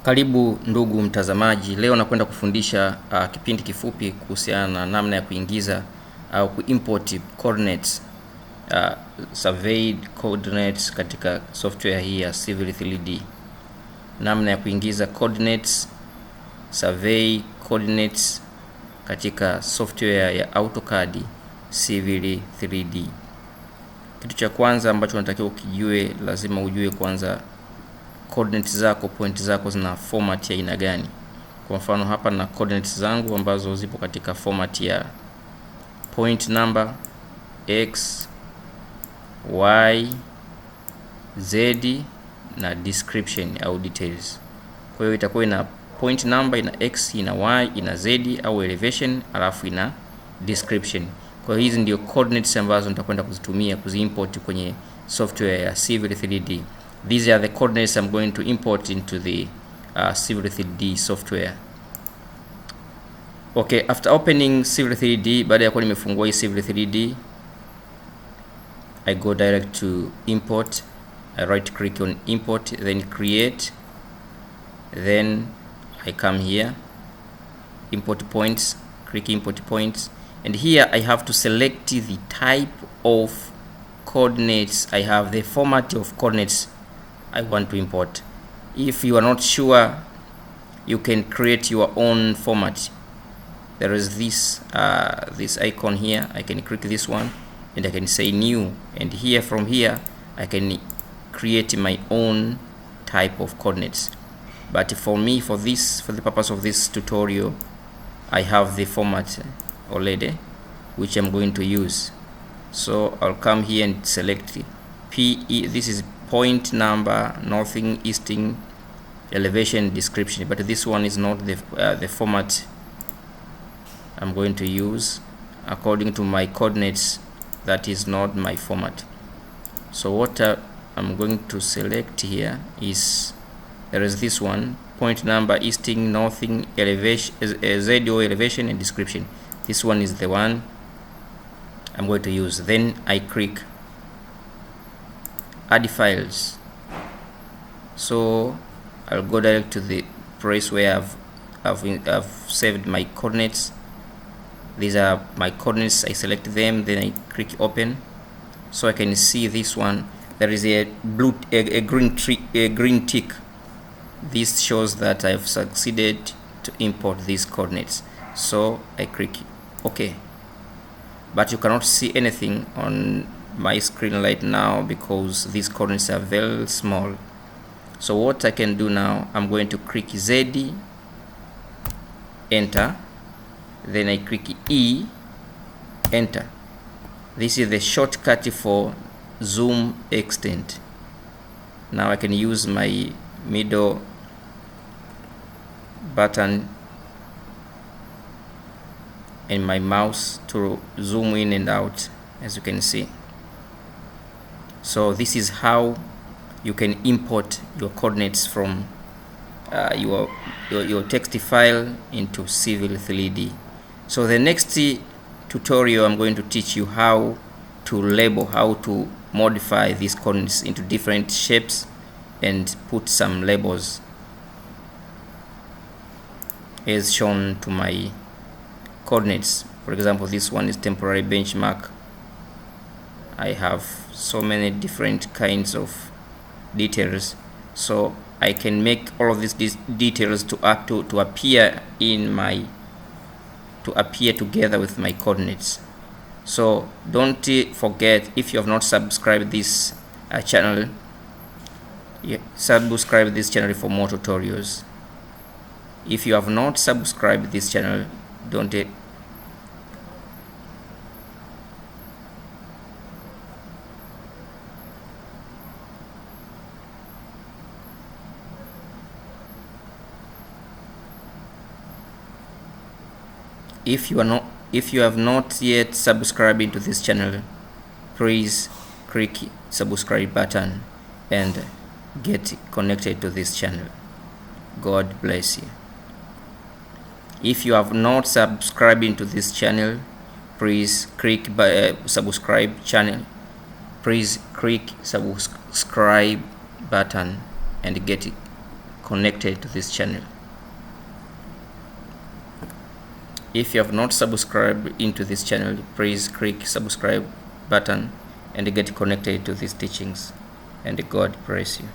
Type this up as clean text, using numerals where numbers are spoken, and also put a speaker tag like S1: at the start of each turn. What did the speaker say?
S1: Karibu ndugu mtazamaji, leo nakwenda kufundisha kipindi kifupi kuhusiana na namna ya kuingiza au kuimport coordinates, surveyed coordinates katika software hii ya Civil 3D. Namna ya kuingiza coordinates, survey coordinates katika software ya AutoCAD Civil 3D. Kitu cha kwanza ambacho unatakiwa ukijue, lazima ujue kwanza coordinates zako, point zako zina format ya aina gani. Kwa mfano hapa na coordinates zangu ambazo zipo katika format ya point number, x, y, z na description au details. Kwa hiyo itakuwa ina point number, ina x, ina y, ina z au elevation, alafu ina description. Kwa hiyo hizi ndio coordinates ambazo nitakwenda kuzitumia kuziimport kwenye software ya Civil 3D. These are the coordinates I'm going to import into the Civil 3D software. Okay, after opening Civil 3D, baada ya kuwa nimefungua hii Civil 3D, I go direct to import. I right click on import, then create. Then I come here, import points, click import points, and here I have to select the type of coordinates I have, the format of coordinates I want to import. If you are not sure, you can create your own format. There is this icon here. I can click this one and I can say new, and here from here I can create my own type of coordinates. But for me, for the purpose of this tutorial, I have the format already which I'm going to use. So I'll come here and select PE. This is point number, northing, easting, elevation, description, but this one is not the format I'm going to use. According to my coordinates, that is not my format. So what I'm going to select here is, there is this one, point number, easting, northing, elevation, ZO, elevation and description. This one is the one I'm going to use. Then I click add files. So I'll go direct to the place where I've saved my coordinates. These are my coordinates. I select them, then I click open. So I can see this one. There is a green tick. This shows that I've succeeded to import these coordinates. So I click OK. But you cannot see anything on my screen right now because these coordinates are very small. So what I can do now, I'm going to click Z, enter, then I click E, enter. This is the shortcut for zoom extent. Now I can use my middle button and my mouse to zoom in and out, as you can see. So this is how you can import your coordinates from your text file into Civil 3D. So the next tutorial, I'm going to teach you how to label, how to modify these coordinates into different shapes and put some labels as shown to my coordinates. For example, this one is temporary benchmark. I have so many different kinds of details, so I can make all of these details to appear together with my coordinates. So don't forget, if you have not subscribed this channel, subscribe this channel for more tutorials. If you have not subscribed this channel, don't If you have not yet subscribed into this channel, please click subscribe button and get connected to this channel. God bless you. If you have not subscribed into this channel, please click subscribe channel. Please click subscribe button and get connected to this channel. If you have not subscribed into this channel, please click subscribe button and get connected to these teachings, and God bless you.